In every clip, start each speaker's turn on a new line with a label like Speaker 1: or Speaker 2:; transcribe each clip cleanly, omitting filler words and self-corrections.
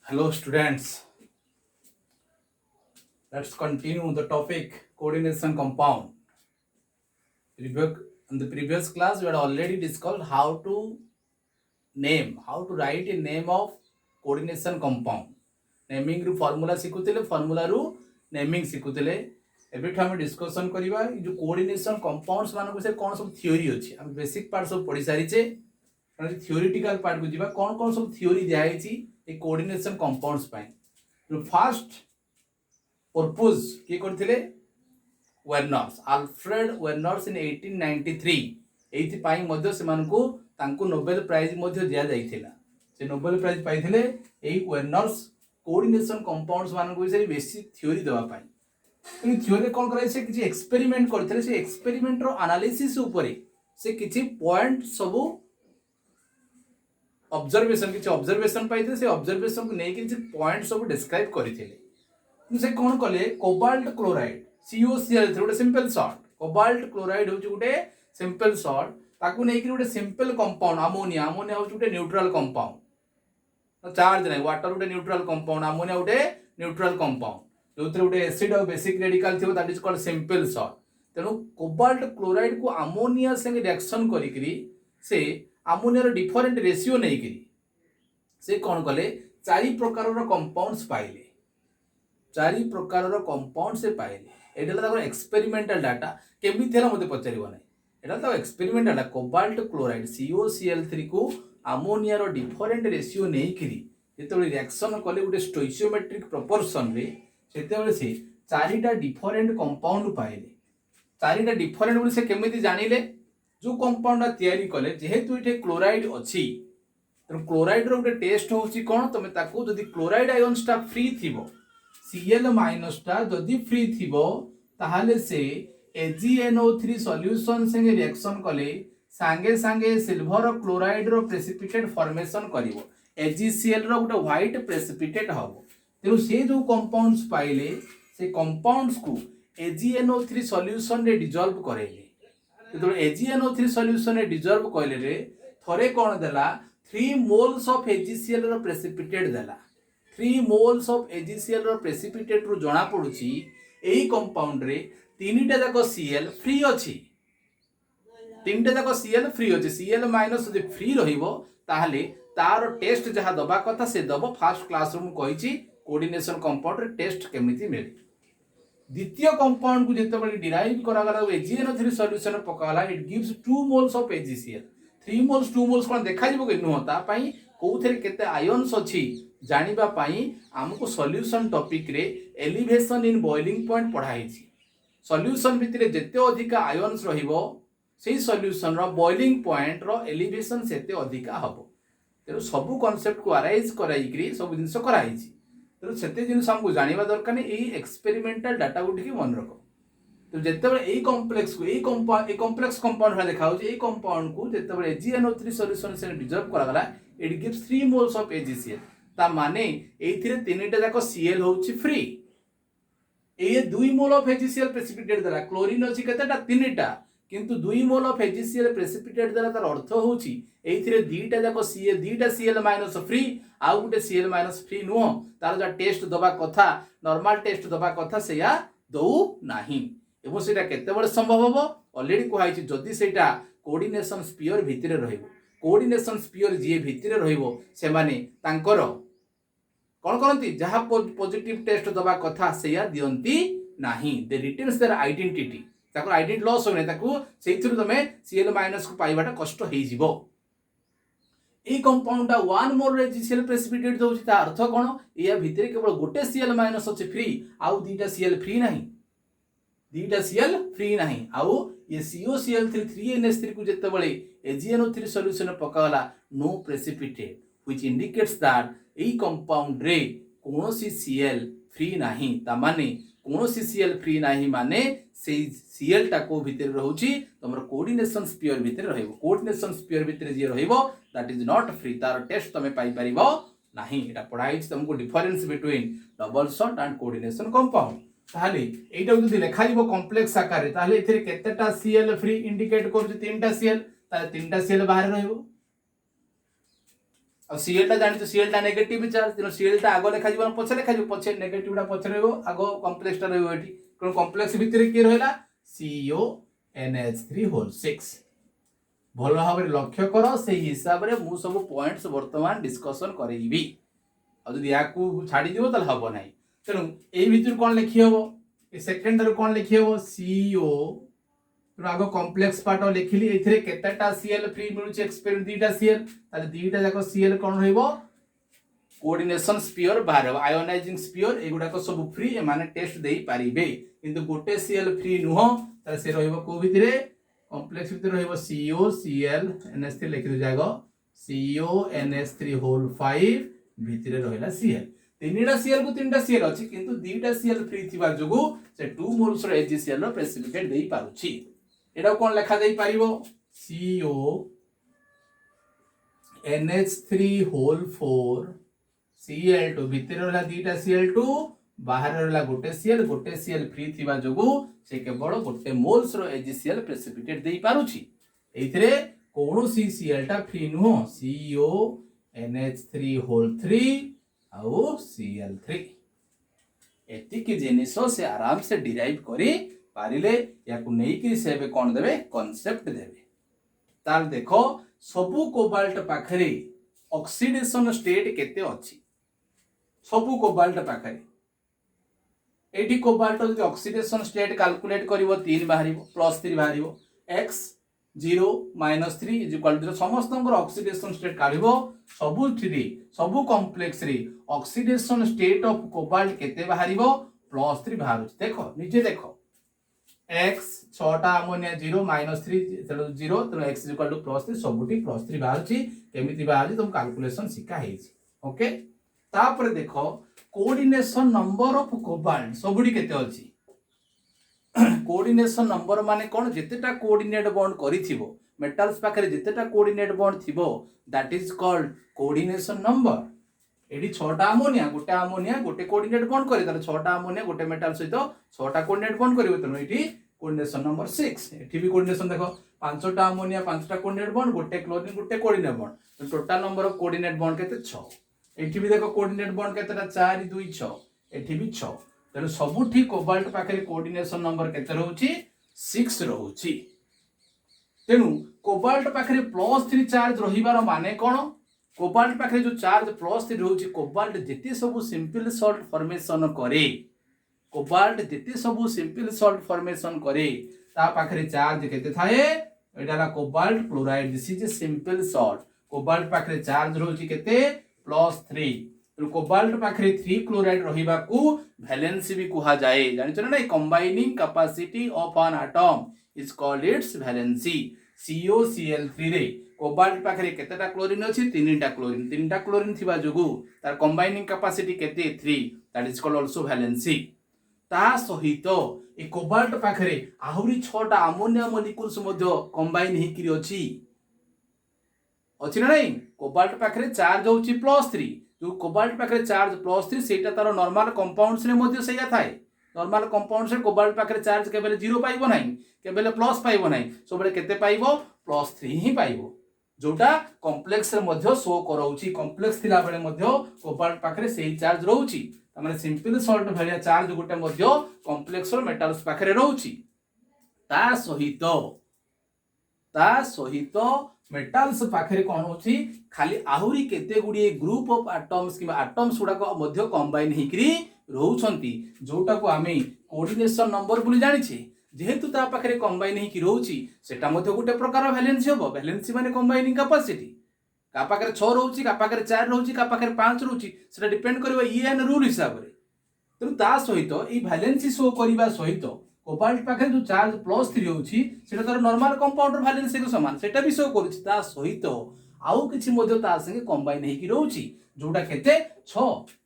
Speaker 1: Hello, students. Let's continue the topic coordination compound. In the previous class, we had already discussed how to write a name of coordination compound. Naming ru formula ଶିଖୁଥିଲେ formula ରୁ naming ଶିଖୁଥିଲେ ଏବେଠୁ ଆମେ discussion କରିବା ଏ जो coordination compounds ମାନଙ୍କ ବିଷୟରେ କ'ଣ ସବୁ theory ଅଛି ଆମେ ବେସିक ପାର୍ଟ ସବୁ ପଢି ସାରିଛେ ମାନେ theoretical part କୁ ଯିବା କ'ଣ କ'ଣ ସବୁ theory ଦିଆ ହେଇଛି ଏ coordination compounds ପାଇଁ ଫାର୍ଷ୍ଟ purpose କିଏ କରିଥିଲେ ୱେର୍ନର୍ସ ଆଲଫ୍ରେଡ ୱେର୍ନର୍ସ इन 1893 ଏଇଥିପାଇଁ ମଧ୍ୟ ସେମାନଙ୍କୁ ତାଙ୍କୁ ନୋବେଲ ପ୍ରାଇଜ ମଧ୍ୟ ଦିଆଯାଇଥିଲା ସେ ନୋବେଲ ପ୍ରାଇଜ ପାଇଥିଲେ ଏଇ ୱେର୍ନର୍ସ कोऑर्डिनेशन कंपाउंड्स मानक विषय बेसी थ्योरी देवा पाई तो थ्योरी कोन कराई से किछि एक्सपेरिमेंट करथिले से एक्सपेरिमेंट रो एनालिसिस ऊपर से किछि पॉइंट सब ऑब्जर्वेशन पाइथे से ऑब्जर्वेशन को नै किछि पॉइंट सब डिस्क्राइब करथिले से कोन कले कोबाल्ट क्लोराइड COCl गोटे सिंपल सॉल्ट कोबाल्ट क्लोराइड होची गोटे सिंपल सॉल्ट ताकू नै कि गोटे सिंपल कंपाउंड अमोनिया होची गोटे न्यूट्रल कंपाउंड चार्ज नहीं वाटर गोटे न्यूट्रल कंपाउंड अमोनिया गोटे न्यूट्रल कंपाउंड जो गोटे एसिड और बेसिक रेडिकल थी that is called simple salt तेणु कोबाल्ट क्लोराइड को अमोनिया संगे रिएक्शन करी से अमोनिया रो डिफरेंट रेशियो नहीं करी से कौन कले चारि प्रकार रो कंपाउंड्स पाइले चारि प्रकार रो कंपाउंड से पाइले एटा ताको एक्सपेरिमेंटल डाटा केमि थेला मते पचारिबो नै एटा तो experimental data cobalt chloride COCl3 को अमोनिया रो डिफरेंट रेशियो नहीं करी जेतेबेले रिएक्शन कले गोटे स्टोइचियोमेट्रिक प्रोपोर्शन रे सेतेबेले से चारिटा डिफरेंट कंपाउंड पाइले चारिटा डिफरेंट बोली से केमिति जानिले जो कंपाउंड तयारी कले जेहेतु इठे क्लोराइड अछि तो क्लोराइड रो गोटे टेस्ट होची कोन तमे ताको जदी क्लोराइड आयन्स टा फ्री थिबो Cl- टा जदी फ्री थिबो ताहाले से AgNO3 सॉल्यूशन संगे रिएक्शन कले सांगे सांगे सिल्वर क्लोराइड रो प्रेसिपिटेट फॉर्मेशन करिवो AgCl रो गोटे व्हाइट प्रेसिपिटेट हबो तेनु से जो कंपाउंड्स पाइले से कंपाउंड्स को AgNO3 सॉल्यूशन रे डिसॉल्व करेले तो AgNO3 सॉल्यूशन रे डिसॉल्व कइले रे थरे कोन देला 3 मोल्स ऑफ AgCl रो प्रेसिपिटेट देला 3 मोल्स ऑफ AgCl रो प्रेसिपिटेट रो जणा पडुची एई कंपाउंड रे तीनटा जाको Cl फ्री अछि तीनटा जाक Cl फ्री अच्छे Cl- जब फ्री रहिबो ताहले तार टेस्ट जहाँ दबा कथा से दब फास्ट क्लास रूम कहिछि कोऑर्डिनेशन कंपाउंड रे टेस्ट केमिति मिले द्वितीय कंपाउंड को जेतेबेले डिराइव करा गला AgNO3 सॉल्यूशन पकाला it gives 2 moles of AgCl 3 moles 2 moles कोन देखा जिवो कि नुह ता पई कोउथरे केते आयन्स अछि जानिबा पई हमको सॉल्यूशन टॉपिक रे एलिवेशन इन बॉइलिंग पॉइंट पढाइछि सॉल्यूशन भितरे जेते अधिक आयन्स रहिबो से सॉल्यूशन रो बॉइलिंग पॉइंट रो एलिवेशन सेते अधिका हबो तेरो सब कांसेप्ट को अराइज कराइकरी सब जिंस कराइछि तेरो सेते जिंस हमको जानिबा दरकार नै एई एक्सपेरिमेंटल डाटा गुटी के मन रखो तो जेतेबेले एई कॉम्प्लेक्स को एई कॉम्प्लेक्स कंपाउंड रा देखा होछि एई कंपाउंड को जेतेबेले AgNO3 सॉल्यूशन से डिसॉल्व करा गला it gives 3 moles of AgCl ता माने एइथिरे तीनटा जाको Cl होछि फ्री ए 2 मोल ऑफ AgCl प्रेसिपिटेट देला क्लोरीन अछि केतेटा तीनटा किंतु 2 मोल ऑफ AgCl प्रेसिपिटेट देला तार अर्थ होछि एइथिरे दीटा जाको Cl- फ्री आ गुटे Cl- फ्री नुह तार जा टेस्ट दबा कथा नॉर्मल टेस्ट दबा कथा सेया दउ नाही एबो सेटा केते बळे संभव हबो ऑलरेडी कहैछि जदी सेटा कोऑर्डिनेशन स्फीयर भितरे रहइबो कोऑर्डिनेशन स्फीयर जे भितरे रहइबो से माने तांकर कोन करंती जहा पॉजिटिव टेस्ट दबा कथा सेया दियंती नाही दे रिटेन्स देयर आइडेंटिटी ताको आइडेंटिटी लॉस होने ताको सेइथुर तमे Cl- को पाइबाटा कष्ट हेइ जिवो ए कंपाउंड 1 मोल AgCl प्रेसिपिटेट दोछि ता अर्थ कोन या भितरे केवल गोटे Cl- अछि फ्री आउ दीटा Cl फ्री नाही दीटा Cl फ्री नाही आउ ये COCl3 3NH3 को जेतेबेले AgNO3 सॉल्यूशन पकाला no precipitate which indicates that ए कंपाउंड रे कोनोसी Cl फ्री नाही ता माने कोनोसी Cl फ्री नाही माने से Cl टा को भितर रहउची तमर कोऑर्डिनेशन स्फीयर भितर रहइबो कोऑर्डिनेशन स्फीयर भितर जे रहइबो दैट इज नॉट फ्री तार टेस्ट तमे पाई परिबो नाही एटा पढाई तुमको difference between double shot and coordination compound ताहले एटा जदी लेखा जिवो कॉम्प्लेक्स आकार रे ताहले एथिरे केतेटा Cl फ्री इंडिकेट करू तीनटा Cl ताले तीनटा Cl बाहर रहइबो अब सीएल टा जानि सीएल टा नेगेटिव चार्ज तेणु सीएल टा आगो लेखा जीवन पछे लेखा जीव पछे नेगेटिव टा पछे रहइबो आगो कॉम्प्लेक्स टा रहइबो एठी कोन कॉम्प्लेक्स भितरे के रहला CONH3 होल 6 भल भाव लक्ष्य कर से हिसाब रे मु सब पॉइंट्स वर्तमान डिस्कशन करैबी आ जदि याकू छाडी दिबो त हबो नाही तेणु ए भितर कोन लिखि हबो ए सेकंड रे कोन लिखि हबो CO तेणु आगो कॉम्प्लेक्स पार्ट लिखिली एथिरे केतेटा सीएल फ्री मिलुची एक्सपेरिमेंट दीटा सीएल ताले दीटा जाको सीएल कोन रहइबो कोऑर्डिनेशन स्फीयर बाहर आयोनाइजिंग स्फीयर एगुडा को सब फ्री ए माने टेस्ट देई पारिबे किंतु गोटे सीएल फ्री नुह ताले से रहइबो को भितरे कॉम्प्लेक्स भितर रहइबो COCl लिखि दो जागो CONH3 होल 5 भितरे रहइला सीएल तीनटा सीएल को तीनटा सीएल अछि किंतु दीटा सीएल फ्री थिबा जोगु से 2 मोल्स रो HCl रो प्रेसिपिटेट देई पारुछि एटा कोन लेखा देई पारिबो CONH3 होल 4 Cl2 भितर रहला दीटा Cl2 बाहर रहला गोटे Cl फ्री थिबा जोगु से केवल गोटे मोल्स रो HCl प्रेसिपिटेट देई पारुछि एथिरे कोनोसी Cl टा फ्री नुह CONH3 होल 3 आउ Cl3 एतिक जिनिस से आराम से डिराइव करी पारिले याकू नै कि से बे कोन देबे कांसेप्ट देबे तार देखो सबु कोबाल्ट पाखरे ऑक्सीडेशन स्टेट केते अछि सबु कोबाल्ट पाखरे एठी कोबाल्ट जदि ऑक्सीडेशन स्टेट कैलकुलेट करिवो 3 बाहरिबो +3 बाहरिबो x 0 -3 इज इक्वल टू समस्त ऑक्सीडेशन स्टेट काढिबो सबु थ्री सबु कॉम्प्लेक्स रे ऑक्सीडेशन स्टेट ऑफ कोबाल्ट केते बाहरिबो +3 बाहरुछ देखो निजे देखो x 6टा अमोनिया 0 -3 तेणु 0 तेणु x इज इक्वल टू +3 सबुटी +3 बाहरुछि केमिति बाहरुछि तुम कैलकुलेशन सिखा हेछि ओके तापर देखो कोऑर्डिनेशन नंबर ऑफ कोबाल्ट सबुटी केते अछि कोऑर्डिनेशन नंबर माने कोन जेतेटा कोऑर्डिनेट बॉन्ड करिथिबो मेटल्स पाखरे जेतेटा कोऑर्डिनेट बॉन्ड थिबो that is called coordination number एडी 6टा अमोनिया गोटे कोऑर्डिनेट बॉन्ड करे तार 6टा अमोनिया गोटे मेटल सहित 6टा कोऑर्डिनेट बॉन्ड करिवो तनो एठी कोऑर्डिनेशन नंबर 6 एठी भी कोऑर्डिनेशन देखो 5टा अमोनिया 5टा कोऑर्डिनेट बॉन्ड गोटे क्लोरीन गोटे कोऑर्डिनेट बॉन्ड तो total number of coordinate bond केते 6 एठी भी देखो कोऑर्डिनेट बॉन्ड केतेटा 4 2 6 एठी भी 6 तेणु सबुठी कोबाल्ट पाखरे कोऑर्डिनेशन नंबर केते रहउची 6 रहउची तेणु कोबाल्ट पाखरे +3 चार्ज रहिबार माने कोन कोबाल्ट पाखरे जो चार्ज +3 रहउची कोबाल्ट जेते सब सिंपल सॉल्ट फॉर्मेशन करे कोबाल्ट जेते सब सिंपल सॉल्ट फॉर्मेशन करे ता पाखरे चार्ज केते थाए एडाला cobalt chloride this is a simple salt cobalt पाखरे चार्ज रहउची केते +3 कोबाल्ट पाखरे 3 क्लोराइड रहिबा को वैलेंसी भी कहा जाए जानि छ नै combining capacity of an atom is called its valency COCl3 रे कोबाल्ट पाखरे केतेटा क्लोरीन अछि 3टा क्लोरीन थिबा जोगु तार कंबाइनिंग कैपेसिटी केते 3 that is called also valency ता सहित ए कोबाल्ट पाखरे आहुरी 6टा अमोनिया मॉलिक्यूल्स मध्ये कंबाइन हेकिरि अछि नै कोबाल्ट पाखरे चार्ज होछि +3 जो कोबाल्ट पाखरे चार्ज +3 सेटा तार नॉर्मल कंपाउंड्स रे मध्ये सेया थाए नॉर्मल कंपाउंड्स रे कोबाल्ट पाखरे चार्ज केबेले 0 पाइबो नाही केबेले प्लस पाइबो नाही सबले केते पाइबो +3 ही पाइबो जोटा कॉम्प्लेक्स रे मध्ये शो करौछि कॉम्प्लेक्स थिला बेले मध्ये कोबाल्ट पाखरे सेही चार्ज रहउछि त माने सिंपल सॉल्ट भलिया चार्ज गोटे मध्ये कॉम्प्लेक्स रो मेटल्स पाखरे रहउछि ता सहित मेटल्स पाखरे कोन होछि खाली आहुरी केते गुडी ग्रुप ऑफ एटम्स किबा एटम्स गुडा को मध्ये कंबाइन हेकरी रहउछंती जोटा को आमे कोऑर्डिनेशन नंबर बोली जानि छी जेहेतु ता पाखरे कंबाइन हेकरी रहउछि सेटा मध्ये गुटे प्रकार वैलेंसी होबो वैलेंसी माने कंबाइनिंग कैपेसिटी का पाखरे 6 रहउछि का पाखरे 4 रहउछि का पाखरे 5 रहउछि सेटा डिपेंड करबो ईएन रूल हिसाब रे तेनु ता सहित ई वैलेंसी शो करिबा सहित कोबाल्ट पाखरे जो चार्ज +3 होछि सेटा तर नॉर्मल कंपाउंड वैलेंसी को समान सेटा भी शो करूछि ता सहित आउ किछि मध्ये ता संगे कंबाइन हेकि रहउछि जोटा केते 6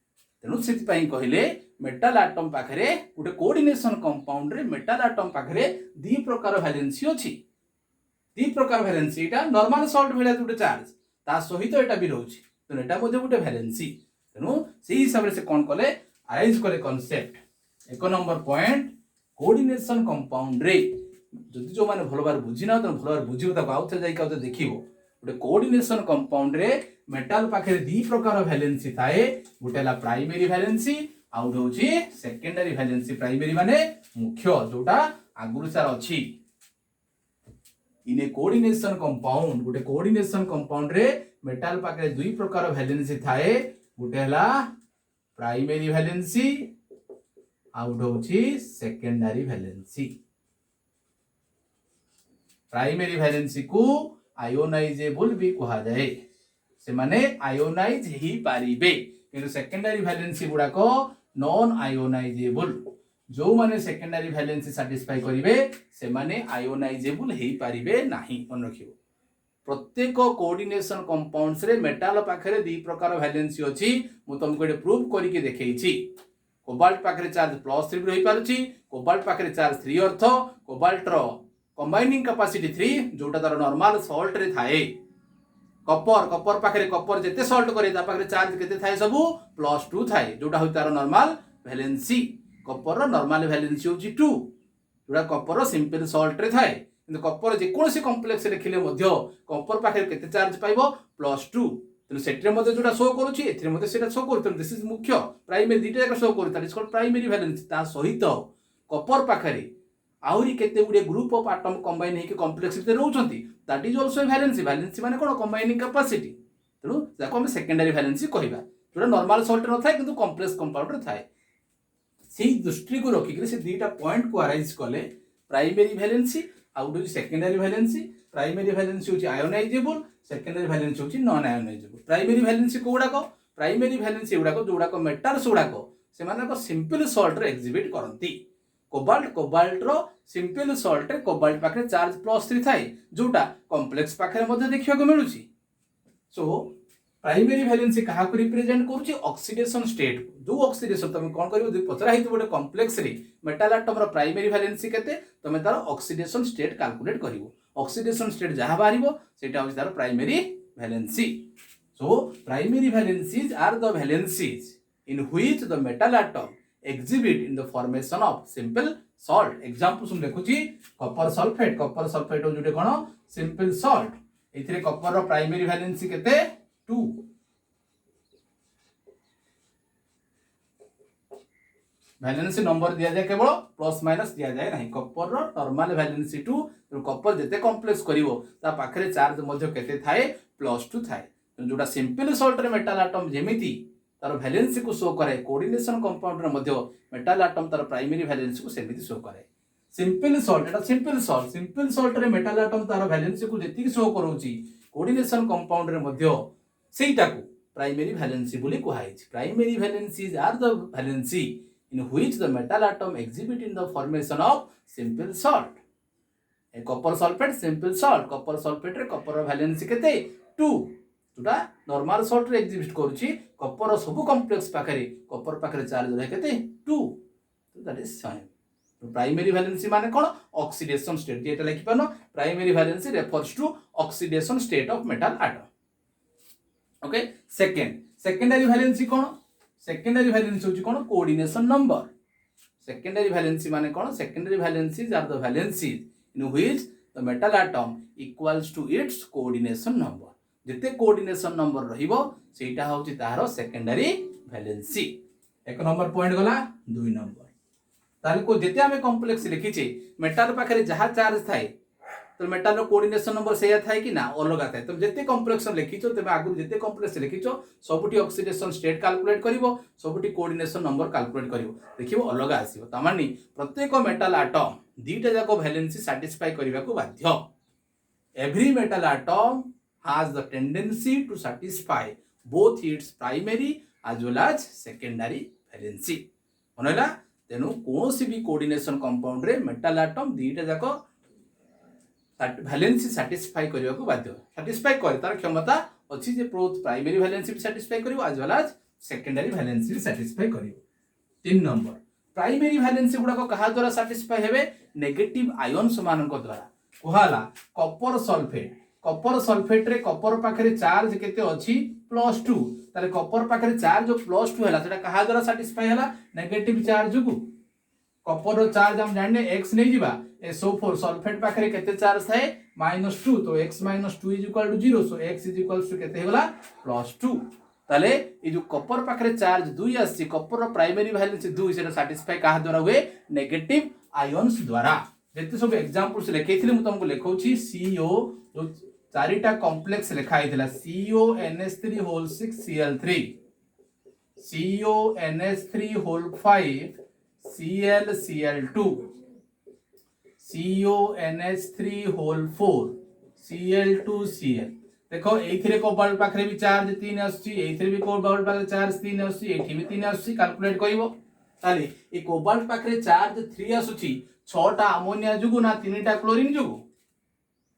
Speaker 1: तेनु सेति पई कहिले मेटल एटम पाखरे गुटे कोऑर्डिनेशन कंपाउंड रे मेटल एटम पाखरे दी प्रकार वैलेंसी अछि दी प्रकार वैलेंसी एटा नॉर्मल सॉल्ट भेले गुटे चार्ज ता सहित एटा भी रहउछि तेनु एटा मध्ये गुटे वैलेंसी तेनु सेही हिसाब रे से कोन कले अरेंज करे कांसेप्ट एक नंबर पॉइंट कोऑर्डिनेशन कंपाउंड रे जदि जो माने भलो बार बुझी ना तो भलो बार बुझिबो त आउथे जाई का देखिबो गोटे कोऑर्डिनेशन कंपाउंड रे मेटाल पाखे दी प्रकार वैलेंसी थाए गोटे हला प्राइमरी वैलेंसी आउ होची सेकेंडरी वैलेंसी प्राइमरी माने मुख्य जोटा आगुरु सार अछि इन ए कोऑर्डिनेशन कंपाउंड गोटे कोऑर्डिनेशन कंपाउंड रे मेटाल पाखे दुई प्रकार वैलेंसी थाए गोटे हला प्राइमरी वैलेंसी आउ होची सेकेंडरी वैलेंसी प्राइमरी वैलेंसी को आयोनाइजेबल भी कहा जाए से माने आयोनाइज ही पारिबे किंतु सेकेंडरी वैलेंसी गुडा को नॉन आयोनाइजेबल जो माने सेकेंडरी वैलेंसी सैटिस्फाई करिवे से माने आयोनाइजेबल ही पारिबे नाही मन रखियो प्रत्येक कोऑर्डिनेशन कंपाउंड्स रे मेटाल पाखरे दी प्रकार वैलेंसी अछि मु तुमको एटे प्रूव करिके देखैछि कोबाल्ट पाखरे चार्ज +3 रही पारुछि कोबाल्ट पाखरे चार्ज 3 अर्थ कोबाल्ट रो कंबाइनिंग कैपेसिटी 3 जोटा तार नॉर्मल सॉल्ट रे थाए कपर पाखरे कपर जेते सॉल्ट करे ता पाखरे चार्ज केते थाए सब +2 थाए जोटा होई तार नॉर्मल वैलेंसी कपर रो नॉर्मल वैलेंसी होची 2 जोटा कपर रो सिंपल सॉल्ट रे थाए किंतु कपर जे कोनसी कॉम्प्लेक्स लिखिले मध्य कपर पाखरे केते चार्ज पाइबो +2 तेनु सेटरे मध्य जोटा शो करूची एथिरे मध्य सेटा शो करू तेनु दिस इज मुख्य प्राइमरी दीटा एक शो करू that is called primary valency ता सहित कपर पाखरे आउरी केते गुडे ग्रुप ऑफ एटम कंबाइन हेके कॉम्प्लेक्स भितर रहउछंती that is also valency valency माने कोन कंबाइनिंग कैपेसिटी तेनु जाको हम सेकेंडरी वैलेंसी कहिबा जोटा नॉर्मल सॉल्ट न थाए किंतु कॉम्प्लेक्स कंपाउंड रे थाए सेही दृष्टि को रखि के से दीटा पॉइंट को अरेंज कले प्राइमरी वैलेंसी आउट होची सेकेंडरी वैलेंसी प्राइमरी वैलेंसी होची आयोनाइजेबल सेकेंडरी वैलेंसी होची नॉन आयोनाइजेबल प्राइमरी वैलेंसी कोडा को प्राइमरी वैलेंसी गुडा को मेटल्स गुडा को से माने को सिंपल सॉल्ट रे एग्जिबिट करंती कोबाल्ट रो सिंपल सॉल्ट रे कोबाल्ट पाखे चार्ज +3 थाए जोटा कॉम्प्लेक्स पाखे मध्ये देखिया को मिलुची सो प्राइमरी वैलेंसी कहा को रिप्रेजेंट करूची ऑक्सीडेशन स्टेट जो ऑक्सीडेशन तुम कोन करिवो जे पचरा हित गोटे कॉम्प्लेक्स रे मेटल एटम रो प्राइमरी वैलेंसी केते तुम तार ऑक्सीडेशन स्टेट कैलकुलेट करिवो ऑक्सीडेशन स्टेट जहा बारिवो सेटा होची तार primary valency so primary valencies are the valencies in which the metal atom exhibit in the formation of simple salt example सुन देखुची कॉपर सल्फेट हो जुटे कोन सिंपल सॉल्ट एथिरे कॉपर रो प्राइमरी वैलेंसी केते 2 वैलेंसी नंबर दिया जाए केवल प्लस माइनस दिया जाए नहीं कॉपर रो नॉर्मल वैलेंसी 2 कॉपर जेते कॉम्प्लेक्स करिवो ता पाखरे चार्ज मध्य केते थाए +2 थाए जोटा सिंपल सॉल्ट रे मेटल एटम जेमिति तार वैलेंसी को शो करे कोऑर्डिनेशन कंपाउंड रे मध्य मेटल एटम तार प्राइमरी वैलेंसी को सेमिति शो करे सिंपल सॉल्ट रे मेटल एटम तार वैलेंसी को जेति शो करूची कोऑर्डिनेशन कंपाउंड रे मध्य सेटा को प्राइमरी वैलेंसी बोली कहाइछ primary valencies are the valency in which the metal atom exhibit in the formation of simple salt a copper sulphate simple salt copper sulphate रे कॉपर रो वैलेंसी केते 2 जोटा नॉर्मल सॉल्ट रे एग्जिबिट करूची copper सब complex पाखरे copper पाखरे charge रहे केते 2 तो that is same primary valency माने कोन ऑक्सीडेशन स्टेट जेटा लिखि पानो primary valency refers to oxidation state of metal atom okay secondary valency कोन सेकेंडरी वैलेंसी होची कोन कोऑर्डिनेशन नंबर सेकेंडरी वैलेंसी माने कोन secondary valencies are the valencies in which the metal atom equals to its coordination number जेते coordination number रहिबो सेटा होची तारो सेकेंडरी वैलेंसी एक नंबर पॉइंट गला 2 नंबर ताले को जेते हमें कॉम्प्लेक्स लिखिचे मेटल पाखरे जहा चार्ज थाए तो मेटल रो कोऑर्डिनेशन नंबर सेया थाए कि ना अलगा थाए तो जेते कॉम्प्लेक्स लिखिचो तबे आगु जेते कॉम्प्लेक्स लिखिचो सबुटी ऑक्सीडेशन स्टेट कैलकुलेट करिवो सबुटी कोऑर्डिनेशन नंबर कैलकुलेट करिवो देखिबो अलगा आसीबो तामानी प्रत्येक मेटल एटम दीटा जाको वैलेंसी सैटिस्फाई करिवा को बाध्य every metal atom has the tendency to satisfy both its primary as well as secondary valency मनला तेनु कोनोसी भी कोऑर्डिनेशन कंपाउंड रे मेटल एटम दीटा जाको वैलेंसी सैटिस्फाई करिवा को बाध्य सैटिस्फाई करे तार क्षमता अछि जे बोथ प्राइमरी वैलेंसी भी सैटिस्फाई करिवो as well as secondary valency भी सैटिस्फाई करिवो 3 नंबर प्राइमरी वैलेंसी गुडा को कहा द्वारा सैटिस्फाई हेबे नेगेटिव आयन्स मानक द्वारा कोहाला कॉपर सल्फेट रे कॉपर पाखरे चार्ज केते अछि +2 ताले कॉपर पाखरे चार्ज जो +2 हैला सेटा कहा द्वारा सैटिस्फाई हैला नेगेटिव चार्ज को कॉपर रो चार्ज हम जानने x नै जिबा SO4 सल्फेट पाखरे केते चार्ज थाए -2 तो x -2 is equal to 0 so x is equal to केते हेगला +2 ताले ए जो कॉपर पाखरे चार्ज 2 आसी कॉपर रो प्राइमरी वैलेंस 2 सेटा सैटिस्फाई कहा द्वारा हुए नेगेटिव आयन्स द्वारा जते सब एग्जांपल्स लिखैथिले मु तुमको लिखौछि CO जो चारिटा कॉम्प्लेक्स लिखा हैथिला CONH3 whole 6 Cl3 CONH3 whole 5 ClCl2 CONH3 whole 4 Cl2Cl देखो एथिरे कोबाल्ट पाखरे भी चार्ज 3 आसी एथिरे भी कोबाल्ट पाखरे चार्ज 3 आसी एठी भी 3 आसी कैलकुलेट करिवो ताले ए कोबाल्ट पाखरे चार्ज 3 आसुची 6 टा अमोनिया जुगु ना 3 टा क्लोरीन जुगु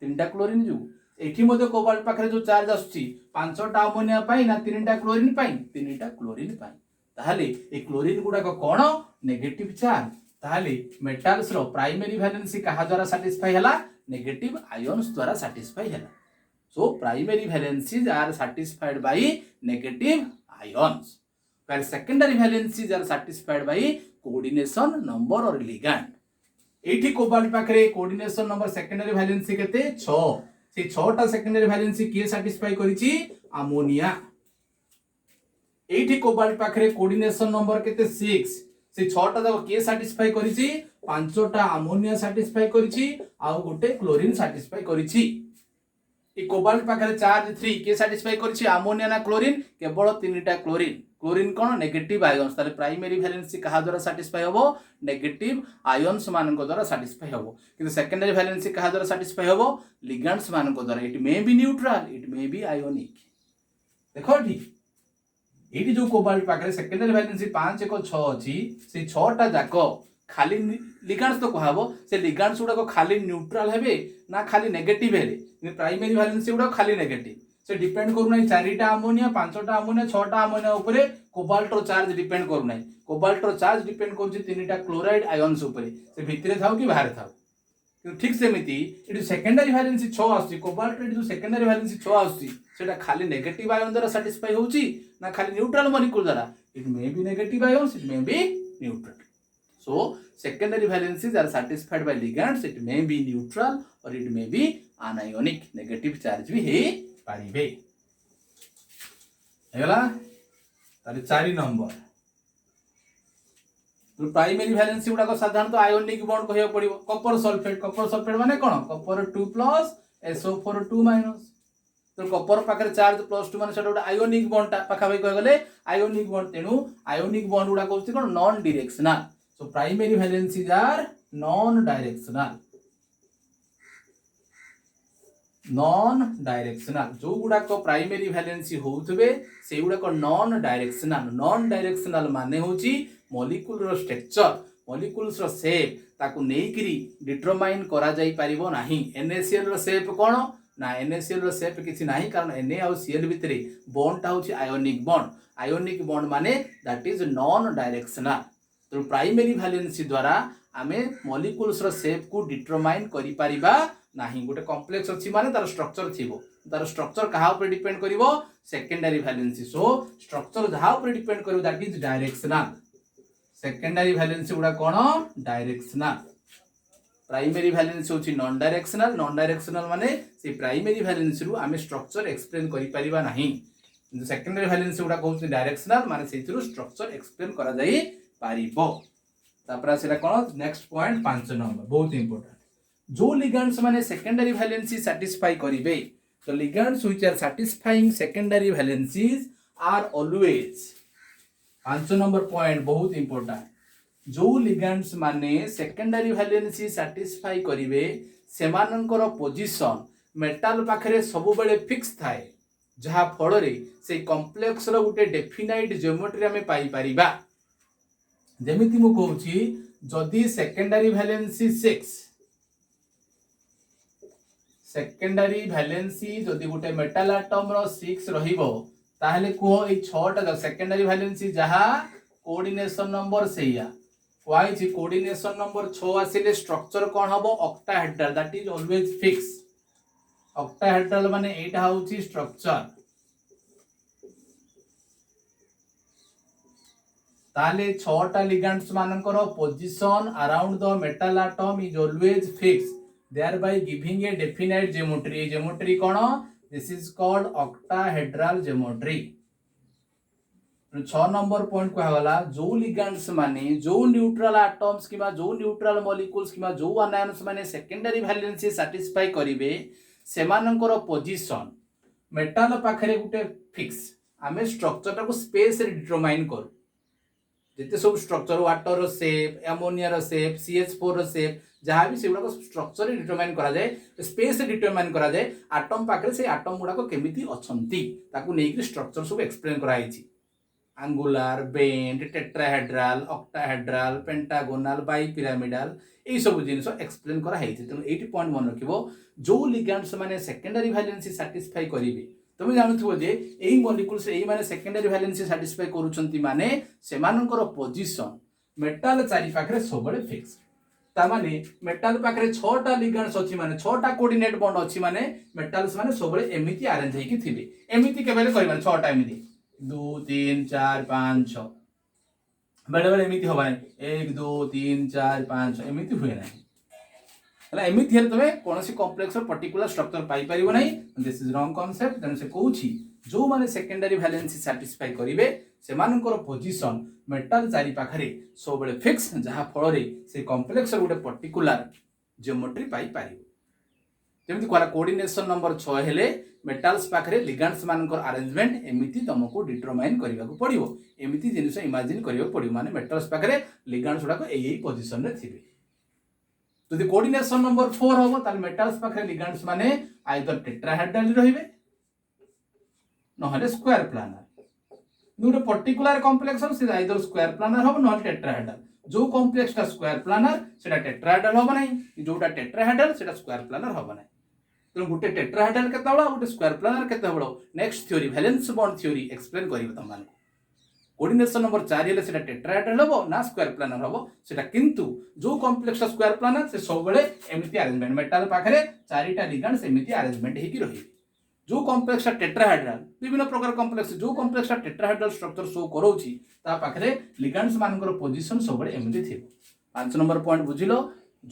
Speaker 1: 3 टा क्लोरीन जुगु एठी मध्ये कोबाल्ट पाखरे जो चार्ज आसुची 5 टा अमोनिया पाई ना 3 टा क्लोरीन पाई 3 टा क्लोरीन पाई ताले ए क्लोरीन गुडा को कोन नेगेटिव चार्ज ताले मेटल्स रो प्राइमरी वैलेंसी कहा द्वारा सैटिस्फाई हला नेगेटिव आयन्स द्वारा सैटिस्फाई हला so primary valencies are satisfied by negative ions while secondary valencies are satisfied by coordination number or ligand एठी कोबाल्ट पाखरे कोऑर्डिनेशन नंबर सेकेंडरी वैलेंसी केते 6 से 6 टा सेकेंडरी वैलेंसी के सैटिस्फाई करिछि अमोनिया एठी कोबाल्ट पाखरे कोऑर्डिनेशन नंबर केते 6 से 6 टा जाको के सैटिस्फाई करिछि 5 टा अमोनिया सैटिस्फाई करिछि आ गोटे क्लोरीन सैटिस्फाई करिछि ए कोबाल्ट पाखरे चार्ज 3 के सैटिस्फाई करिछि अमोनिया ना क्लोरीन केवल 3 टा क्लोरीन क्लोरीन कोन नेगेटिव आयन्स ताले प्राइमरी वैलेंसी कहा द्वारा सैटिस्फाई होबो नेगेटिव आयन्स मान को द्वारा सैटिस्फाई होबो किंतु सेकेंडरी वैलेंसी कहा द्वारा सैटिस्फाई होबो लिगेंड्स मान को द्वारा it may be neutral it may B ionic देखो ठीक एटी जो कोबाल्ट पाखरे सेकेंडरी वैलेंसी 5 1 6 अछि से 6 टा जाको खाली लिगेंड्स तो कहबो से लिगेंड्स गुडा को खाली न्यूट्रल हेबे ना खाली नेगेटिव हेले प्राइमरी वैलेंसी गुडा खाली नेगेटिव से डिपेंड करू नाही 4 टा अमोनिया 5 टा अमोनिया 6 टा अमोनिया ऊपर कोबाल्ट रो चार्ज डिपेंड करू नाही कोबाल्ट रो चार्ज डिपेंड करू 3 टा क्लोराइड आयन्स ऊपर से भितरे थाउ कि बाहर थाउ कि ठीक सेमिति इट सेकेंडरी वैलेंसी 6 आसी कोबाल्ट रो जो सेकेंडरी वैलेंसी 6 आसी सेटा खाली नेगेटिव आयन द्वारा सैटिस्फाई होउची ना खाली न्यूट्रल मॉलिक्यूल द्वारा it may B negative ions it may be neutral so secondary valencies are satisfied by ligands it may be neutral or it may be anionic negative charge भी हे पारिबे हेला ताले 4 number तो primary valency गुडा को साधारणतः ionic bond कहियो पड़िबो copper sulphate माने कोन copper 2 plus SO4 2 minus तो copper पाखरे चार्ज +2 माने सेटा गुडा आयोनिक बॉन्ड ता पाखा भाई कह गले आयोनिक बॉन्ड तेनु आयोनिक बॉन्ड गुडा कहउछि कोन non directional so primary valencies are non directional जो गुडा को प्राइमरी वैलेंसी होउतबे से गुडा को नॉन डायरेक्शनल माने होची मॉलिक्यूल रो स्ट्रक्चर मॉलिक्यूल्स रो शेप ताकू नेइकरी डिटरमाइन करा जाई परिबो नाही NaCl रो शेप कोन ना NaCl रो शेप किछि नाही कारण Na और Cl भितरे बॉन्ड ता होची आयोनिक बॉन्ड माने दैट इज नॉन डायरेक्शनल तो प्राइमरी वैलेंसी द्वारा आमे मॉलिक्यूल्स रो शेप को डिटरमाइन करि परिबा नाही गोटे कॉम्प्लेक्स अछि माने तार स्ट्रक्चर थिबो तार स्ट्रक्चर कहा ऊपर डिपेंड करिवो सेकेंडरी वैलेंसी सो स्ट्रक्चर जहा ऊपर डिपेंड करिवो that is directional secondary valency उडा कोन डायरेक्शनल प्राइमरी वैलेंसी होची नॉन डायरेक्शनल माने से प्राइमरी वैलेंसी रु आमे स्ट्रक्चर एक्सप्लेन करि परिबा नाही सेकेंडरी वैलेंसी उडा कहउछि डायरेक्शनल माने सेतिरु स्ट्रक्चर एक्सप्लेन करा जाई पारिबो तापरा सेटा कोन नेक्स्ट पॉइंट 5 नंबर बहुत इंपोर्टेंट जो लिगेंड्स माने सेकेंडरी वैलेंसी सैटिस्फाई करिवे तो ligands which are satisfying secondary valencies are always 5 number point बहुत इंपोर्टेंट जो लिगेंड्स माने सेकेंडरी वैलेंसी सैटिस्फाई करिवे सेमानकर पोजीशन मेटल पाखरे सब बेले फिक्स थाए जहा फल रे से कॉम्प्लेक्स रो गुटे डेफिनाइट ज्योमेट्री हमें पाई परिबा जेमिति मु कहूची जदि सेकेंडरी वैलेंसी 6 सेकेंडरी वैलेंसी जदि गुटे मेटल एटम रो 6 रहिबो ताहले को ए 6 टा सेकेंडरी वैलेंसी जहा कोऑर्डिनेशन नंबर सेया वाई जी कोऑर्डिनेशन नंबर 6 आसीले स्ट्रक्चर कोन हबो octahedral that is always fix octahedral माने एटा होची स्ट्रक्चर ताले 6 टा लिगेंड्स मानकर position around the metal atom is always fix thereby giving a definite geometry. Geometry कौन? This is called octahedral geometry. 6 number point कहला जो ligands माने जो न्यूट्रल एटम्स किबा जो न्यूट्रल मॉलिक्यूल्स किबा जो आनायन्स माने सेकेंडरी वैलेंसी सैटिस्फाई करिवे सेमानकर पोजीशन मेटाल पाखरे गुटे फिक्स आमे स्ट्रक्चर टाको स्पेस रे डिटरमाइन करू जिते सब स्ट्रक्चर वाटर रो शेप एमोनिया रो शेप CH4 रो शेप जहाँ भी सेगुड़ा स्ट्रक्चर डिटरमाइन करा जाए स्पेस डिटरमाइन करा जाए आटम पाखरे से आटम गुड़ा केमिति अछंती ताकू नेकी स्ट्रक्चर सब explain कराइछि angular bent tetrahedral octahedral pentagonal bipyramidal এই সব জিনিস এক্সপ্লেন করা হয়েছে তেমন এইটি পয়েন্ট মনে রাখব जो লিগ্যান্ডস মানে সেকেন্ডারি ভ্যালেন্সি স্যাটিসফাই করিবে তুমি জানুথিব যে এই মলিকুলস এই মানে সেকেন্ডারি ভ্যালেন্সি স্যাটিসফাই করুচন্তি মানে সেমানଙ୍କର পজিশন মেটাল চারি পাখরে সবলে ফিক্স তা মানে মেটাল পাখরে 6টা লিগ্যান্ডস ଅଛି মানে 6টা কোঅর্ডিনেট বন্ড ଅଛି মানে মেটালস মানে সবলে এমিতি अरेंज ହେଇକି থিবে এমিতি কেবলে করিবা 6টা এমিতি 2 3 4 5 6 बेले बेले एमिति होबा 1 2 3 4 5 एमिति हुए ना हला एमिति हेर तमे कोनोसी कॉम्प्लेक्स और पर्टिकुलर स्ट्रक्चर पाई परिबो नै दिस इज रॉन्ग कांसेप्ट देन से कहूची जो माने सेकेंडरी वैलेंसी सैटिस्फाई करिवे से मानकर पोजीशन मेटल चारि पाखरे सब बेले फिक्स जहा फल रे से कॉम्प्लेक्स गुटे पर्टिकुलर ज्योमेट्री पाई परिबो जेमति कोला कोऑर्डिनेशन नंबर 6 हेले मेटाल्स पाखरे लिगेंड्स मानकर अरेंजमेंट एमिति तुमको डिटरमाइन करबा को पड़िबो एमिति जिनिस इमेजिन करबा पड़िबो माने मेटाल्स पाखरे लिगेंड्स गुडा को एई पोजीशन रे थिबे जदि कोऑर्डिनेशन नंबर 4 होबो ताल मेटाल्स पाखरे लिगेंड्स माने आइदर टेट्राहेड्रल रहिबे नहले स्क्वायर प्लानर दुटे पर्टिकुलर कॉम्प्लेक्स हो से आइदर स्क्वायर प्लानर होबो नहले टेट्राहेड्रल जो कॉम्प्लेक्स टा स्क्वायर प्लानर सेटा टेट्राहेड्रल होबो नै जोटा टेट्राहेड्रल सेटा स्क्वायर प्लानर होबो नै तो गोटे टेट्राहेड्रल केते बड़ा गोटे स्क्वायर प्लानर केते बड़ा next theory valence bond theory explain करिवे तमान कोऑर्डिनेशन नंबर 4 हेले सेटा टेट्राहेड्रल होबो ना स्क्वायर प्लानर होबो सेटा किंतु जो कॉम्प्लेक्स स्क्वायर प्लानर से सब बेले एमिति अरेंजमेंट मेटल पाखरे चारिटा लिगेंड्स एमिति अरेंजमेंट हेकी रहिबे जो कॉम्प्लेक्स टेट्राहेड्रल विभिन्न प्रकार कॉम्प्लेक्स जो कॉम्प्लेक्स टेट्राहेड्रल स्ट्रक्चर शो करोछि ता पाखरे लिगेंड्स मानकर पोजीशन सब बेले एमिति थिबो 5 नंबर पॉइंट बुझिलो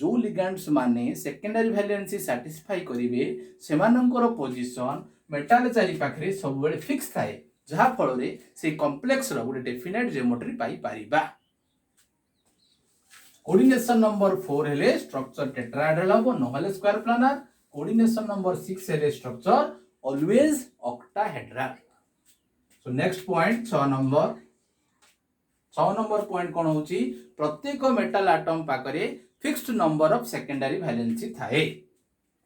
Speaker 1: जो लिगेंड्स माने सेकेंडरी वैलेंसी सैटिस्फाई करिवे सेमानकर पोजीशन मेटाल चारि पाखरे सब बेले फिक्स थाए जहा फल रे से कॉम्प्लेक्स रो गुटे डेफिनेट ज्योमेट्री पाई परिबा कोऑर्डिनेशन नंबर 4 हेले स्ट्रक्चर टेट्राहेड्रल होबो नहले स्क्वायर प्लानर कोऑर्डिनेशन नंबर 6 हेले structure always octahedral so next point 6 number point कोन होची प्रत्येक मेटल एटम पाकरे fixed number of secondary valency थाए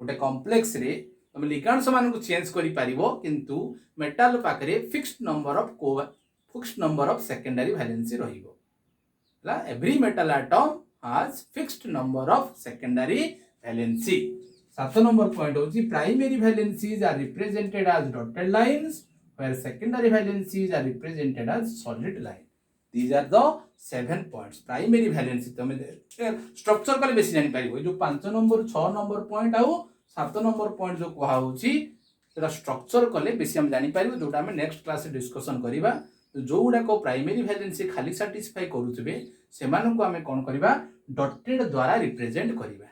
Speaker 1: गोटे कॉम्प्लेक्स रे तुम लिगेंड्स मान को चेंज करि परिबो किंतु मेटल पाकरे fixed number of secondary valency रहिबो ला every metal atom has fixed number of secondary valency 7 number point होची primary valencies are represented as dotted lines where secondary valencies are represented as solid line These are the 7 points. Primary valency तुम structure कले बेसी जानि पारिबो जो 5 number 6 number point आउ 7 number point जो कहा होची सेटा स्ट्रक्चर कले बेसी हम जानि पारिबो जोटा हम नेक्स्ट क्लास रे डिस्कशन करिबा जो गुडा को प्राइमरी वैलेंसी खाली सैटिस्फाई करूथबे सेमान को हमें कोन करिबा डॉटेड द्वारा रिप्रेजेंट करिबा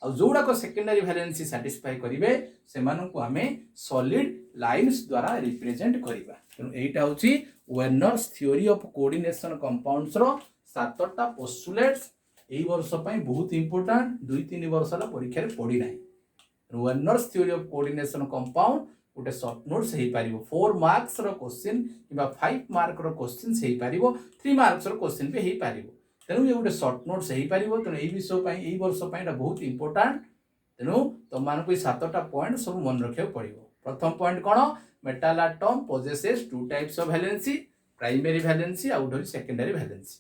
Speaker 1: और जो गुडा को सेकेंडरी वैलेंसी सैटिस्फाई करिवे सेमान को हमें सॉलिड लाइंस द्वारा रिप्रेजेंट करिबा तो एटा होची Werner's theory of coordination compounds रो 7टा पोस्टुलेट्स एई वर्ष पई बहुत इंपोर्टेंट 2-3 वर्ष ला परीक्षा रे पड़ी नाही वेनर्स थ्योरी ऑफ कोऑर्डिनेशन कंपाउंड गोटे शॉर्ट नोट्स हेई पारिबो 4 मार्क्स रो क्वेश्चन किबा 5 मार्क रो क्वेश्चन हेई पारिबो 3 मार्क्स रो क्वेश्चन पे हेई पारिबो तेनु ये गोटे शॉर्ट नोट्स हेई पारिबो तेनु एई विषय पई एई वर्ष पई एटा बहुत इंपोर्टेंट तेनु तो मान को 7टा पॉइंट सब मन रखियो पड़िबो प्रथम point cone metal atom possesses 2 types of valency primary valency and secondary valency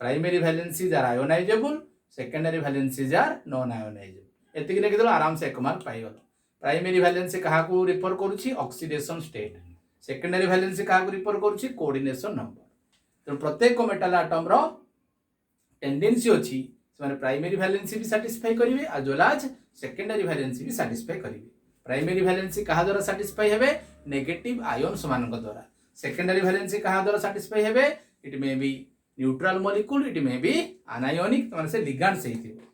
Speaker 1: primary valencies are ionizable secondary valencies are non ionizable एतिक लिखि दलो आराम से एक मार्क पाई गलो प्राइमरी वैलेंसी कहा को रिफर करूची ऑक्सीडेशन स्टेट सेकेंडरी वैलेंसी कहा को रिफर करूची कोऑर्डिनेशन नंबर तो प्रत्येक मेटल एटम रो टेंडेंसी अछि माने प्राइमरी वैलेंसी भी सैटिस्फाई करिवे as well as secondary valency भी सैटिस्फाई करिवे प्राइमरी वैलेंसी कहा द्वारा सैटिस्फाई हेबे नेगेटिव आयन्स मानक द्वारा सेकेंडरी वैलेंसी कहा द्वारा सैटिस्फाई हेबे it may be neutral molecule it may be anionic माने से लिगेंड्स हेतिबो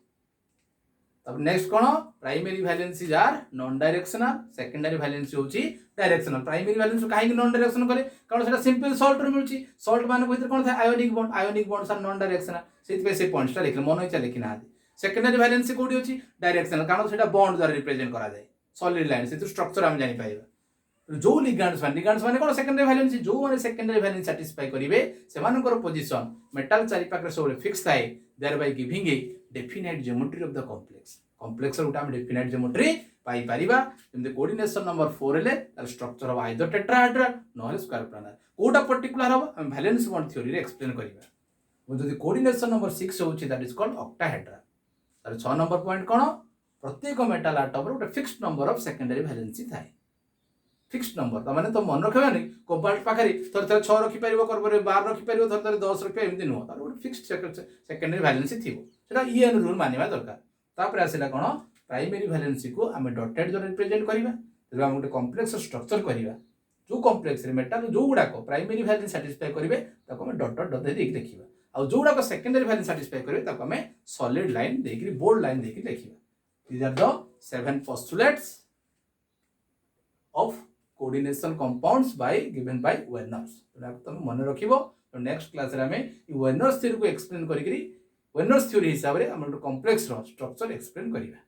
Speaker 1: तब नेक्स्ट कौन primary valency are non directional secondary valency होची डायरेक्शनल प्राइमरी वैलेंसी काहे नॉन डायरेक्शनल करे कारण सेटा सिंपल सॉल्ट रो मिलची सॉल्ट मान को भीतर कोन था ionic bonds are non directional सेति पे से पॉइंट्स लिखले मन इच्छा लिखि ना सेकेंडरी वैलेंसी कोडी होची डायरेक्शनल कारण सेटा बॉन्ड द्वारा रिप्रेजेंट करा जाय सॉलिड लाइन से स्ट्रक्चर हम जानि पाइबा जो लिगैंड्स माने कोन सेकेंडरी वैलेंसी जो माने सेकेंडरी वैलेंसी सैटिस्फाई करिवे से मानकर पोजीशन मेटल चारि पाखरे सब फिक्स थाए there by giving a definite geometry of the complex उटा हम डेफिनाइट ज्योमेट्री पाई परिबा जेमते कोऑर्डिनेशन नंबर 4 हेले तार स्ट्रक्चर ऑफ आइदर टेट्राहेड्रल नहले स्क्वायर प्लानर कोटा पर्टिकुलर हो हम वैलेंस बॉन्ड थ्योरी रे एक्सप्लेन करिबा जदि कोऑर्डिनेशन नंबर 6 होची दैट इज कॉल्ड ऑक्टाहेड्रल तार 6 नंबर पॉइंट कोन प्रत्येक मेटल आटम रो एक fixed number of secondary valency थाए फिक्स्ड नंबर तो माने तो मन रखबानी कोबाल्ट पाखरी थर थर 6 रखि परिबो करबो 12 रखि परिबो थर थर 10 रखि एमति नो तार एक फिक्स्ड सेकेंडरी वैलेंसी थिबो सेटा ईएन रूल मानिबा दरकार तापर आसिला कोन प्राइमरी वैलेंसी को आमे डॉटेड जो रिप्रेजेंट करिबा तबे हम गोटे कॉम्प्लेक्स स्ट्रक्चर करिबा जो कॉम्प्लेक्स रे मेटल जो गुडा को प्राइमरी वैलेंसी सैटिस्फाई करिवे ताको हम डॉट डॉट दे देख लिखिबा आ जो गुडा को सेकेंडरी वैलेंसी सैटिस्फाई करिवे ताको हम सॉलिड लाइन देकरी बोल्ड लाइन देकरी लिखिबा these are the 7 postulates of coordination compounds by given by Werner's तुम मन रखिबो तो नेक्स्ट क्लास रे हमें वेर्नर्स थ्योरी को एक्सप्लेन करिकरी वेर्नर्स थ्योरी हिसाब रे हम कॉम्प्लेक्स रो स्ट्रक्चर एक्सप्लेन करिबा।